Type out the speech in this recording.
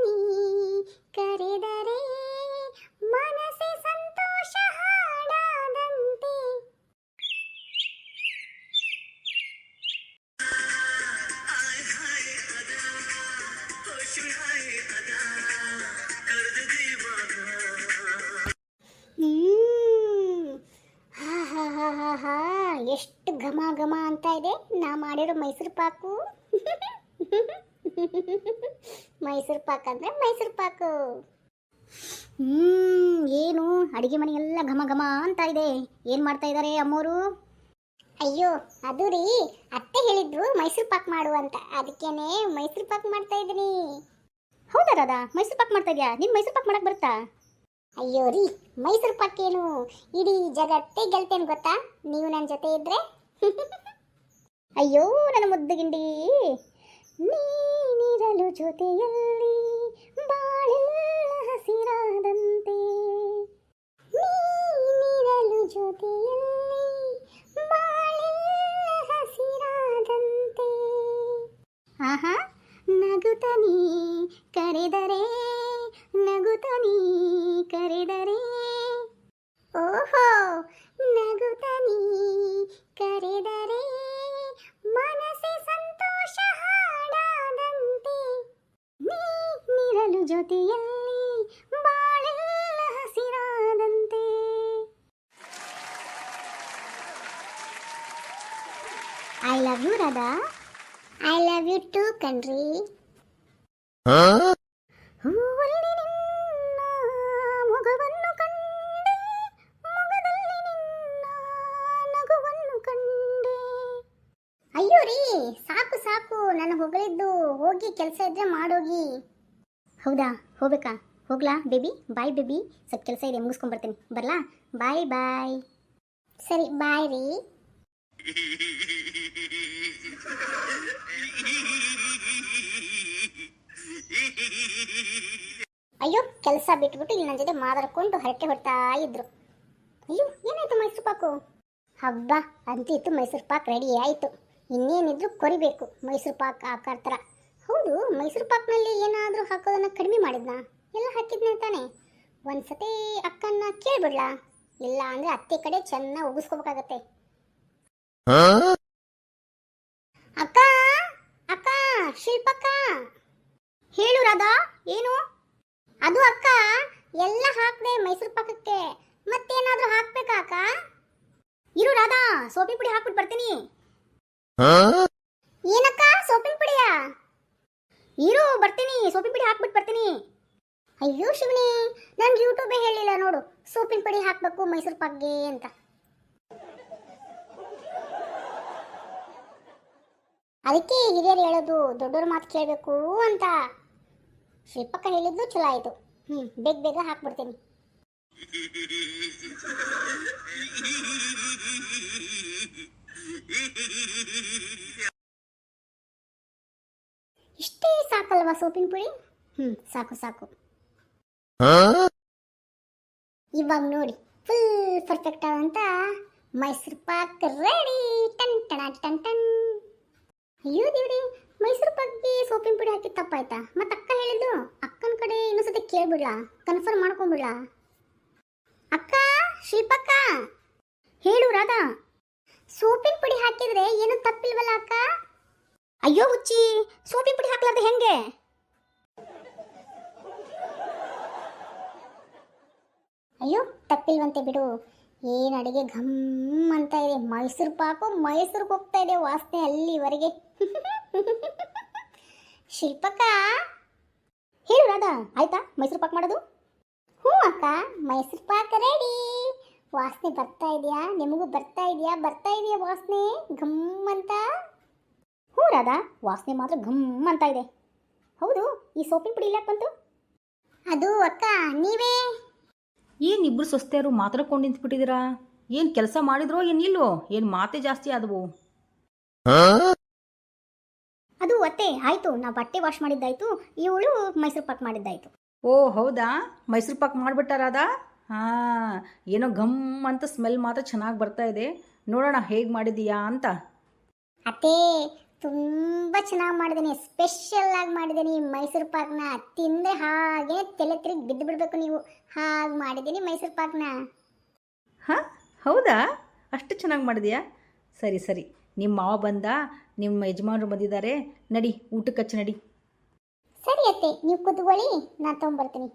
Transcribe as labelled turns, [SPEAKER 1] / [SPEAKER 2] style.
[SPEAKER 1] ನೀ ಕರೆದರೆ ಮನಸ್ಸೆ ಸಂತೋಷ ಹಾಡಾದಂತೆ. ಹಾ ಹಾ ಹಾ ಹಾ ಹಾ, ಎಷ್ಟು ಘಮ ಘಮ ಅಂತ ಇದೆ ನಾ ಮಾಡಿರೋ ಮೈಸೂರು ಪಾಕು. ಮೈಸೂರು ಪಾಕ್ ಅಂದ್ರೆ ಮೈಸೂರು ಪಾಕು. ಏನು ಅಡಿಗೆ ಮನೆಯೆಲ್ಲ ಘಮ ಘಮ ಅಂತ ಇದೆ. ಏನು ಮಾಡ್ತಾ ಇದ್ದಾರೆ ಅಮ್ಮೋರು? ಅಯ್ಯೋ ಅದು ರೀ, ಅತ್ತೆ ಹೇಳಿದ್ರು ಮೈಸೂರು ಪಾಕ್ ಮಾಡು ಅಂತ, ಅದಕ್ಕೇನೆ ಮೈಸೂರು ಪಾಕ್ ಮಾಡ್ತಾ ಇದ್ದೀನಿ. ಹೌದಾ ರಾಧಾ, ಮೈಸೂರು ಪಾಕ್ ಮಾಡ್ತಾ ಇದೆಯಾ? ನಿನ್ ಮೈಸೂರು ಪಾಕ್ ಮಾಡಕ್ ಬರುತ್ತಾ? ಅಯ್ಯೋ ರೀ, ಮೈಸೂರು ಪಾಕ್ ಏನು ಇಡೀ ಜಗತ್ತೇ ಗೆಲ್ತೇನೆ ಗೊತ್ತಾ ನೀವು ನನ್ನ ಜೊತೆ ಇದ್ರೆ. ಅಯ್ಯೋ ನನ್ನ ಮುದ್ದುಗಿಂಡಿ, ನೀನಿರಲು ಜೊತೆಯಲ್ಲಿ ಬಾಳೆಲ್ಲ ಹಸಿರಾದಂತೆ, ನೀನಿರಲು ಜೊತೆಯಲ್ಲಿ ಬಾಳೆಲ್ಲ ಹಸಿರಾದಂತೆ. ಆಹಾ, ನಗುತ್ತ ನೀ ಕರೆದರೆ, ನಗುತ್ತ ನೀ ಕರೆದರೆ, ಓಹೋ ನಗುತ್ತ ನೀ ಕರೆದರೆ ಮನಸ್ಸೆ ಸಂತೋಷ ಹಾಡಾದಂತೆ, ನೀನಿರಲು ಜೊತೆಯಲ್ಲಿ ಬಾಳೆಲ್ಲ ಹಸಿರಾದಂತೆ. I love you Radha. I love you too ಕಣ್ರಿ. ಹೂವಲ್ಲಿ ನಿನ್ನ ಮೊಗವನ್ನು ಕಂಡೆ, ಮೊಗದಲ್ಲಿ ನಿನ್ನ ನಗುವನ್ನು ಕಂಡೆ. ಅಯ್ಯೋ ರೀ, ಸಾಕು ಸಾಕು ನನ್ನ ಹೊಗಳಿದ್ದು, ಹೋಗಿ ಕೆಲಸ ಇದ್ರೆ ಮಾಡೋಗಿ. ಹೌದಾ, ಹೋಗ್ಬೇಕಾ? ಹೋಗ್ಲಾ ಬೇಬಿ? ಬಾಯ್ ಬೇಬಿ, ಸ್ವಲ್ಪ ಕೆಲಸ ಇದೆ ಮುಗಿಸ್ಕೊಂಡ್ಬರ್ತೀನಿ, ಬರ್ಲಾ? ಬಾಯ್ ಬಾಯ್. ಸರಿ ಬಾಯ್ ರೀ. ಅಯ್ಯೋ, ಕೆಲಸ ಬಿಟ್ಬಿಟ್ಟು ಇಲ್ಲಿ ನನ್ನ ಜೊತೆ ಮಾತಾಡ್ಕೊಂಡು ಹರಟೆ ಹೊಡ್ತಾ ಇದ್ರು. ಅಯ್ಯೋ ಏನಾಯ್ತು ಮೈಸೂರು ಪಾಕು? ಹಬ್ಬ ಅಂತಿತ್ತು, ಮೈಸೂರು ಪಾಕ್ ರೆಡಿ ಆಯಿತು. ಇನ್ನೇನಿದ್ರು ಕೊರಿಬೇಕು ಮೈಸೂರು ಪಾಕ್ ಹಾಕೋ ಥರ. ಹೌದು, ಮೈಸೂರು ಪಾಕ್ನಲ್ಲಿ ಏನಾದರೂ ಹಾಕೋದನ್ನು ಕಡಿಮೆ ಮಾಡಿದ್ನಾ? ಎಲ್ಲ ಹಾಕಿದ್ನ ತಾನೆ. ಒಂದ್ಸತಿ ಅಕ್ಕನ್ನ ಕೇಳ್ಬಿಡ್ಲಾ? ಇಲ್ಲ ಅಂದರೆ ಅತ್ತೆ ಕಡೆ ಚೆನ್ನಾಗಿ ಉಗಿಸ್ಕೋಬೇಕಾಗತ್ತೆ. ಅಕ್ಕ ಅಕ್ಕ, ಶಿಲ್ಪಕ್ಕ. ಹೇಳು ರಾಧಾ, ಏನು? ಅದು ಅಕ್ಕ, ಎಲ್ಲ ಹಾಕ್ದೆ ಮೈಸೂರು ಪಾಕಕ್ಕೆ, ಮತ್ತೇನಾದ್ರೂ ಹಾಕ್ಬೇಕಾ ಅಕ್ಕ? ಇರು ರಾಧಾ, ಸೋಪಿನ ಪುಡಿ ಹಾಕ್ಬಿಟ್ಟು ಬರ್ತೀನಿ. ಏನಕ್ಕ, ಸೋಪಿನ ಪುಡಿಯಾ? ಇರು ಬರ್ತೀನಿ, ಸೋಪಿನ ಪುಡಿ ಹಾಕ್ಬಿಟ್ಟು ಬರ್ತೀನಿ. ಅಯ್ಯೋ ಶಿವನಿ, ನನ್ಗೆ ಯೂಟ್ಯೂಬೇ ಹೇಳಿಲ್ಲ ನೋಡು ಸೋಪಿನ ಪುಡಿ ಹಾಕ್ಬೇಕು ಮೈಸೂರು ಪಾಕ್ಗೆ ಅಂತ. ಅದಕ್ಕೆ ಹಿರಿಯರು ಹೇಳೋದು ದೊಡ್ಡವ್ರ ಮಾತು ಕೇಳಬೇಕು ಅಂತ. ಶಿಲ್ಪಕ್ಕ ಹೇಳಿದ್ದು ಚಲೋ ಆಯಿತು. ಬೇಗ ಬೇಗ ಹಾಕ್ಬಿಡ್ತೀನಿ. ಇಷ್ಟೇ ಸಾಕಲ್ವಾ ಸೋಪಿನ ಪುಡಿ? ಸಾಕು ಸಾಕು. ಇವಾಗ ನೋಡಿ ಫುಲ್ ಪರ್ಫೆಕ್ಟ್ ಆದಂತ ಮೈಸೂರು ಪಾಕ್ ರೆಡಿ. ಟನ್ ಟಣ ಟನ್ ಟನ್. ಅಯ್ಯೋ ದೇವ್ರಿ, ಮೈಸೂರು ಪಾಕ್ಗೆ ಸೋಪಿನ ಪುಡಿ ಹಾಕಿ ತಪ್ಪಾಯ್ತಾ? ಮತ್ತೆ ಅಕ್ಕ ಹೇಳಿದ್ದು ಅಕ್ಕನ ಕಡೆ ಇನ್ನೊಂದ್ಸತಿ ಕೇಳ್ಬಿಡ್ಲಾ, ಕನ್ಫರ್ಮ್ ಮಾಡ್ಕೊಂಡ್ಬಿಡ್ಲಾ? ಅಕ್ಕ, ಶಿಲ್ಪಕ್ಕ. ಹೇಳು ರಾಧಾ. ಸೋಪಿನ ಪುಡಿ ಹಾಕಿದ್ರೆ ಏನು ತಪ್ಪಿಲ್ವಲ್ಲ ಅಕ್ಕ? ಅಯ್ಯೋ ಹುಚ್ಚಿ, ಸೋಪಿನ ಪುಡಿ ಹಾಕ್ಲಾರ್ದೆ ಹೆಂಗೆ? ಅಯ್ಯೋ ತಪ್ಪಿಲ್ವಂತೆ ಬಿಡು. ಏನು ಅಡಿಗೆ ಘಮ್ ಅಂತ ಇದೆ. ಮೈಸೂರು ಪಾಕು ಮೈಸೂರಿಗೆ ಹೋಗ್ತಾ ಇದೆ ವಾಸನೆ ಅಲ್ಲಿವರೆಗೆ. ಶಿಲ್ಪಕ್ಕ. ಹೇಳು ರಾಧಾ, ಆಯ್ತಾ ಮೈಸೂರು ಪಾಕ್ ಮಾಡೋದು? ಹ್ಞೂ ಅಕ್ಕ, ಮೈಸೂರು ಪಾಕ್ ರೆಡಿ. ವಾಸನೆ ಬರ್ತಾ ಇದೆಯಾ? ನಿಮಗೂ ಬರ್ತಾ ಇದೆಯಾ? ಬರ್ತಾ ಇದೆಯಾ ವಾಸನೆ ಘಮ್ ಅಂತ? ಹ್ಞೂ ರಾಧಾ, ವಾಸನೆ ಮಾತ್ರ ಘಮ್ ಅಂತ ಇದೆ. ಹೌದು, ಈ ಸೋಪಿನ ಪುಡಿ ಇಲ್ಲ ಬಂತು? ಅದು ಅಕ್ಕ ನೀವೇ.
[SPEAKER 2] ಏನಿಬ್ರು ಸೊಸ್ತೆಯರು ಮಾತಾಡ್ಕೊಂಡು ನಿಂತ್ಬಿಟ್ಟಿದ್ದೀರಾ? ಏನು ಕೆಲಸ ಮಾಡಿದ್ರೋ ಏನಿಲ್ವೋ? ಏನು ಮಾತೇ ಜಾಸ್ತಿ ಆದವು?
[SPEAKER 1] ಅದು ಅತ್ತೆ ಆಯಿತು, ನಾ ಬಟ್ಟೆ ವಾಶ್ ಮಾಡಿದ್ದಾಯ್ತು, ಇವಳು ಮೈಸೂರು ಪಾಕ್ ಮಾಡಿದ್ದಾಯ್ತು.
[SPEAKER 2] ಓ ಹೌದಾ, ಮೈಸೂರು ಪಾಕ್ ಮಾಡಿಬಿಟ್ಟಾರಾದ? ಹಾಂ, ಏನೋ ಘಮ್ ಅಂತ ಸ್ಮೆಲ್ ಮಾತ್ರ ಚೆನ್ನಾಗಿ ಬರ್ತಾ ಇದೆ. ನೋಡೋಣ ಹೇಗೆ ಮಾಡಿದೀಯಾ ಅಂತ.
[SPEAKER 1] ಅತ್ತೆ ತುಂಬ ಚೆನ್ನಾಗಿ ಮಾಡಿದ್ದೀನಿ, ಸ್ಪೆಷಲ್ ಆಗಿ ಮಾಡಿದ್ದೀನಿ ಮೈಸೂರು ಪಾಕ್ನ. ತಿಂದರೆ ಹಾಗೆ ತಲೆ ತಿರುಗಿ ಬಿದ್ದು ಬಿಡಬೇಕು ನೀವು, ಹಾಗೆ ಮಾಡಿದ್ದೀನಿ ಮೈಸೂರು ಪಾಕ್ನ.
[SPEAKER 2] ಹಾಂ ಹೌದಾ, ಅಷ್ಟು ಚೆನ್ನಾಗಿ ಮಾಡಿದ್ಯಾ? ಸರಿ ಸರಿ, ನಿಮ್ಮ ಮಾವ ಬಂದ, ನಿಮ್ಮ ಯಜಮಾನರು ಬಂದಿದ್ದಾರೆ, ನಡಿ ಊಟಕ್ಕೆ ಹಚ್ಚು ನಡಿ.
[SPEAKER 1] ಸರಿ ಅತ್ತೆ, ನೀವು ಕುತ್ಕೊಳ್ಳಿ, ನಾನು ತೊಗೊಂಬರ್ತೀನಿ.